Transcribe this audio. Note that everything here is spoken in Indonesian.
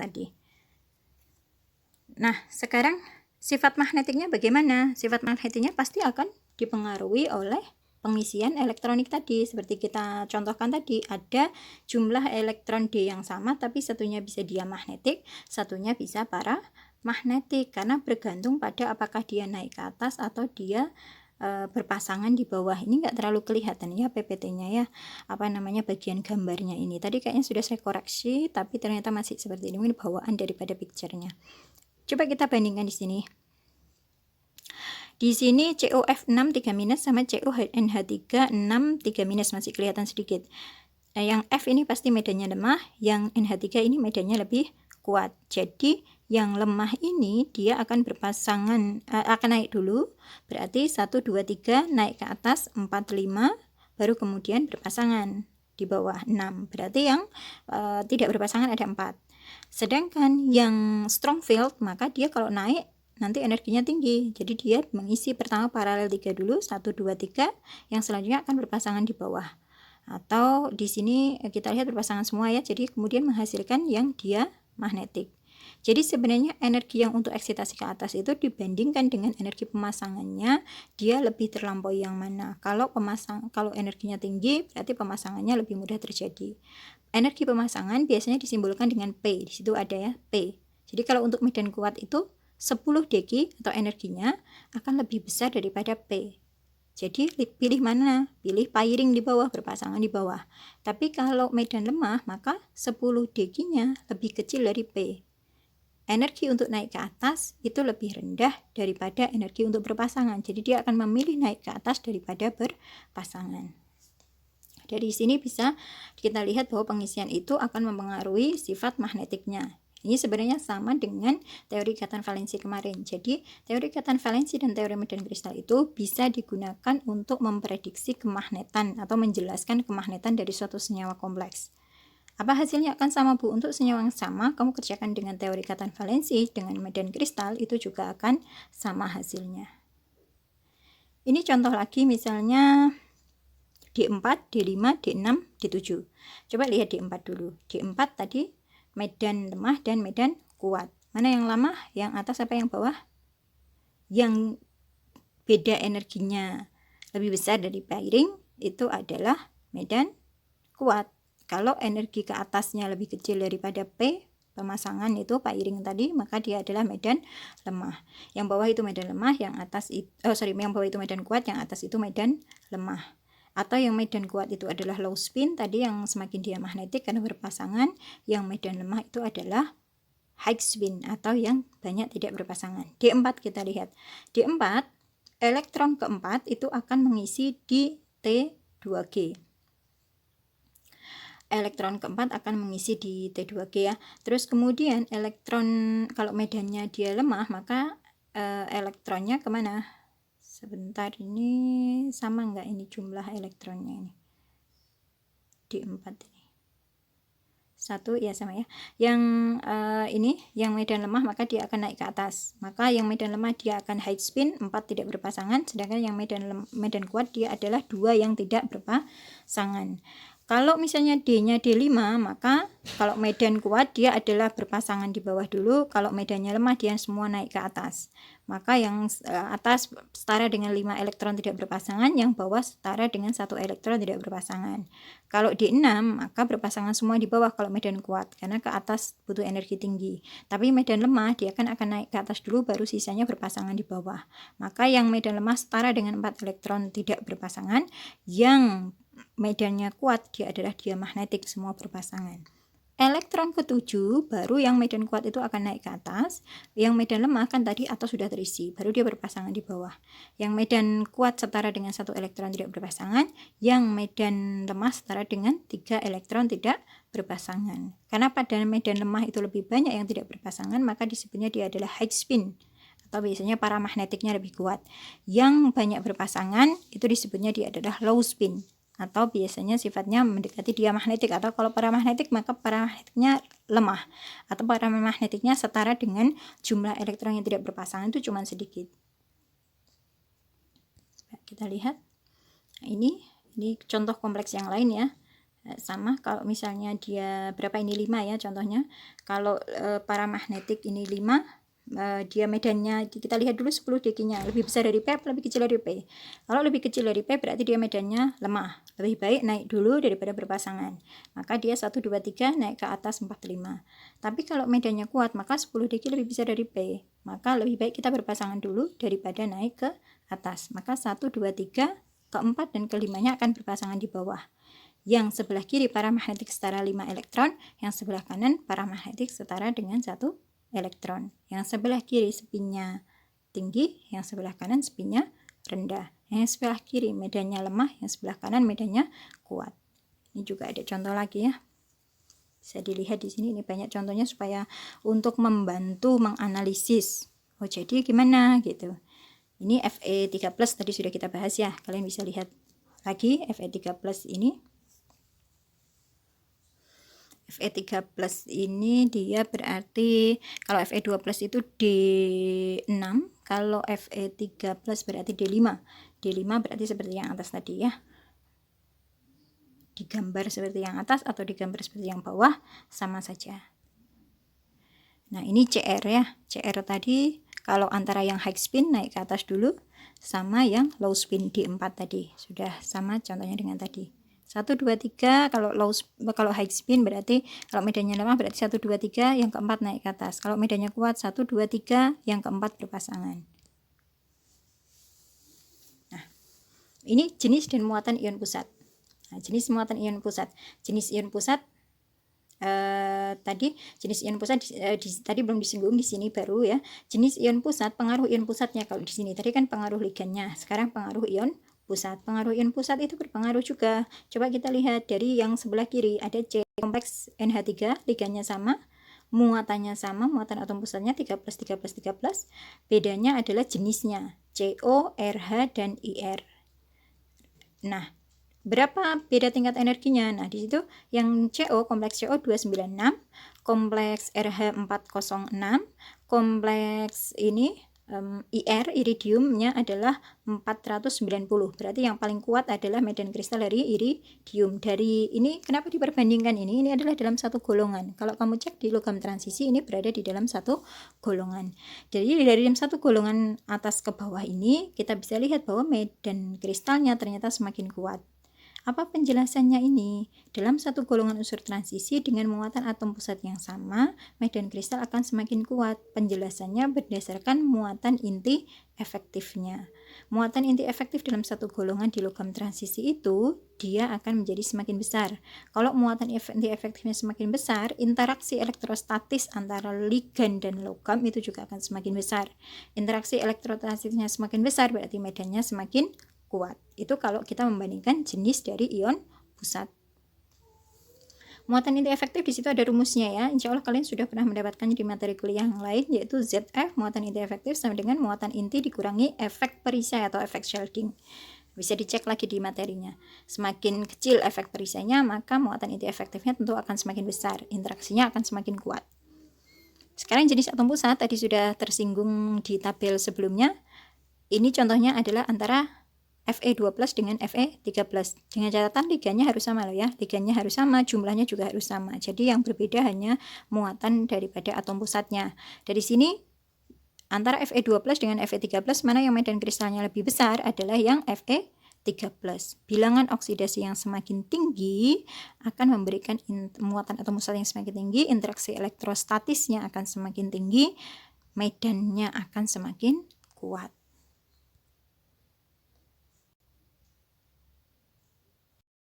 tadi. Nah, sekarang sifat magnetiknya bagaimana? Sifat magnetiknya pasti akan dipengaruhi oleh pengisian elektronik tadi. Seperti kita contohkan tadi, ada jumlah elektron D yang sama, tapi satunya bisa diamagnetik, satunya bisa paramagnetik, karena bergantung pada apakah dia naik ke atas atau dia berpasangan di bawah. Ini enggak terlalu kelihatan ya PPT-nya ya, bagian gambarnya ini. Tadi kayaknya sudah saya koreksi, tapi ternyata masih seperti ini bawaan daripada picture-nya. Coba kita bandingkan di sini. Di sini COF6 3- sama CONH3 6 3- masih kelihatan sedikit. Yang F ini pasti medannya lemah, yang NH3 ini medannya lebih kuat. Jadi yang lemah ini dia akan berpasangan, akan naik dulu, berarti 1 2 3 naik ke atas 4 5, baru kemudian berpasangan di bawah 6. Berarti yang tidak berpasangan ada 4. Sedangkan yang strong field, maka dia kalau naik nanti energinya tinggi. Jadi dia mengisi pertama paralel 3 dulu, 1 2 3, yang selanjutnya akan berpasangan di bawah. Atau di sini kita lihat berpasangan semua ya. Jadi kemudian menghasilkan yang dia magnetik. Jadi sebenarnya energi yang untuk eksitasi ke atas itu dibandingkan dengan energi pemasangannya, dia lebih terlampaui yang mana? Kalau energinya tinggi, berarti pemasangannya lebih mudah terjadi. Energi pemasangan biasanya disimbolkan dengan P. Di situ ada ya P. Jadi kalau untuk medan kuat itu 10 degi atau energinya akan lebih besar daripada P. Jadi pilih mana? Pilih pairing di bawah, berpasangan di bawah. Tapi kalau medan lemah, maka 10 degi-nya lebih kecil dari P. Energi untuk naik ke atas itu lebih rendah daripada energi untuk berpasangan. Jadi dia akan memilih naik ke atas daripada berpasangan. Dari sini bisa kita lihat bahwa pengisian itu akan mempengaruhi sifat magnetiknya. Ini sebenarnya sama dengan teori ikatan valensi kemarin. Jadi, teori ikatan valensi dan teori medan kristal itu bisa digunakan untuk memprediksi kemagnetan atau menjelaskan kemagnetan dari suatu senyawa kompleks. Apa hasilnya akan sama, Bu? Untuk senyawa yang sama, kamu kerjakan dengan teori ikatan valensi, dengan medan kristal, itu juga akan sama hasilnya. Ini contoh lagi, misalnya D4, D5, D6, D7. Coba lihat D4 dulu. D4 tadi medan lemah dan medan kuat. Mana yang lemah? Yang atas apa yang bawah? Yang beda energinya lebih besar dari pairing itu adalah medan kuat. Kalau energi ke atasnya lebih kecil daripada P, pemasangan itu pairing tadi, maka dia adalah medan lemah. Yang bawah itu medan lemah, yang atas itu yang bawah itu medan kuat, yang atas itu medan lemah. Atau yang medan kuat itu adalah low spin, tadi yang semakin dia magnetik karena berpasangan. Yang medan lemah itu adalah high spin atau yang banyak tidak berpasangan. D4 kita lihat. D4, elektron keempat itu akan mengisi di T2G. Elektron keempat akan mengisi di T2G ya. Terus kemudian elektron, kalau medannya dia lemah, maka elektronnya kemana? Sebentar, ini sama enggak ini jumlah elektronnya ini? D4 ini. 1 ya sama ya. Yang ini yang medan lemah maka dia akan naik ke atas. Maka yang medan lemah dia akan high spin, 4 tidak berpasangan, sedangkan yang medan kuat dia adalah 2 yang tidak berpasangan. Kalau misalnya D-nya D5, maka kalau medan kuat dia adalah berpasangan di bawah dulu, kalau medannya lemah dia semua naik ke atas. Maka yang atas setara dengan 5 elektron tidak berpasangan, yang bawah setara dengan 1 elektron tidak berpasangan. Kalau D6 maka berpasangan semua di bawah kalau medan kuat, karena ke atas butuh energi tinggi. Tapi medan lemah dia akan naik ke atas dulu, baru sisanya berpasangan di bawah. Maka yang medan lemah setara dengan 4 elektron tidak berpasangan, yang medannya kuat dia adalah diamagnetik, semua berpasangan. Elektron ke-7 baru yang medan kuat itu akan naik ke atas, yang medan lemah kan tadi atas sudah terisi, baru dia berpasangan di bawah. Yang medan kuat setara dengan 1 elektron tidak berpasangan, yang medan lemah setara dengan 3 elektron tidak berpasangan. Karena pada medan lemah itu lebih banyak yang tidak berpasangan, maka disebutnya dia adalah high spin, atau biasanya paramagnetiknya lebih kuat. Yang banyak berpasangan itu disebutnya dia adalah low spin, atau biasanya sifatnya mendekati diamagnetik, atau kalau paramagnetik maka paramagnetiknya lemah, atau paramagnetiknya setara dengan jumlah elektron yang tidak berpasangan itu cuma sedikit. Kita lihat, ini contoh kompleks yang lain ya. Sama kalau misalnya dia berapa, ini 5 ya contohnya. Kalau paramagnetik ini 5, dia medannya kita lihat dulu 10 degi-nya lebih besar dari P, lebih kecil dari P. Kalau lebih kecil dari P berarti dia medannya lemah, lebih baik naik dulu daripada berpasangan, maka dia 1, 2, 3 naik ke atas 4, 5. Tapi kalau medannya kuat maka 10 degi lebih besar dari P, maka lebih baik kita berpasangan dulu daripada naik ke atas, maka 1, 2, 3, keempat dan kelimanya akan berpasangan di bawah. Yang sebelah kiri paramagnetik setara 5 elektron, yang sebelah kanan paramagnetik setara dengan 1 elektron. Yang sebelah kiri spinnya tinggi, yang sebelah kanan spinnya rendah. Yang sebelah kiri medannya lemah, yang sebelah kanan medannya kuat. Ini juga ada contoh lagi ya. Bisa dilihat di sini, ini banyak contohnya supaya untuk membantu menganalisis. Oh, jadi gimana gitu. Ini Fe3+ tadi sudah kita bahas ya. Kalian bisa lihat lagi Fe3+ ini. Fe3+ ini dia berarti kalau Fe2+ itu D6, kalau Fe3+ berarti D5. D5 berarti seperti yang atas tadi ya. Digambar seperti yang atas atau digambar seperti yang bawah sama saja. Nah, ini CR ya. CR tadi kalau antara yang high spin naik ke atas dulu sama yang low spin D4 tadi. Sudah sama contohnya dengan tadi. 1, 2, 3, kalau high spin berarti kalau medannya lemah berarti 1, 2, 3, yang keempat naik ke atas. Kalau medannya kuat 1, 2, 3, yang keempat berpasangan. Nah, ini jenis dan muatan ion pusat. Nah, jenis muatan ion pusat. Jenis ion pusat tadi jenis ion pusat tadi belum disinggung, di sini baru ya. Jenis ion pusat, pengaruh ion pusatnya kalau di sini tadi kan pengaruh ligannya, sekarang pengaruh ion pusat. Pengaruh ion pusat itu berpengaruh juga. Coba kita lihat dari yang sebelah kiri ada C kompleks NH3, ligannya sama, muatannya sama, muatan atom pusatnya 13, 13, 13. Bedanya adalah jenisnya CO, RH, dan IR. Nah, berapa beda tingkat energinya? Nah, di situ yang CO, kompleks CO 296, kompleks RH 406, kompleks ini IR, iridiumnya adalah 490. Berarti yang paling kuat adalah medan kristal dari iridium. Dari ini kenapa diperbandingkan ini? Ini adalah dalam satu golongan. Kalau kamu cek di logam transisi ini berada di dalam satu golongan. Jadi dari dalam satu golongan atas ke bawah ini kita bisa lihat bahwa medan kristalnya ternyata semakin kuat. Apa penjelasannya ini? Dalam satu golongan unsur transisi dengan muatan atom pusat yang sama, medan kristal akan semakin kuat. Penjelasannya berdasarkan muatan inti efektifnya. Muatan inti efektif dalam satu golongan di logam transisi itu, dia akan menjadi semakin besar. Kalau muatan inti efektifnya semakin besar, interaksi elektrostatis antara ligan dan logam itu juga akan semakin besar. Interaksi elektrostatisnya semakin besar, berarti medannya semakin kuat. Itu kalau kita membandingkan jenis dari ion pusat. Muatan inti efektif di situ ada rumusnya ya. Insya Allah kalian sudah pernah mendapatkannya di materi kuliah yang lain, yaitu ZF muatan inti efektif sama dengan muatan inti dikurangi efek perisai atau efek shielding. Bisa dicek lagi di materinya. Semakin kecil efek perisainya, maka muatan inti efektifnya tentu akan semakin besar. Interaksinya akan semakin kuat. Sekarang jenis atom pusat tadi sudah tersinggung di tabel sebelumnya. Ini contohnya adalah antara Fe2+ dengan Fe3+. Dengan catatan ligannya harus sama loh ya. Ligannya harus sama, jumlahnya juga harus sama. Jadi yang berbeda hanya muatan daripada atom pusatnya. Dari sini antara Fe2+ dengan Fe3+, mana yang medan kristalnya lebih besar adalah yang Fe3+. Bilangan oksidasi yang semakin tinggi akan memberikan muatan atom pusat yang semakin tinggi, interaksi elektrostatisnya akan semakin tinggi, medannya akan semakin kuat.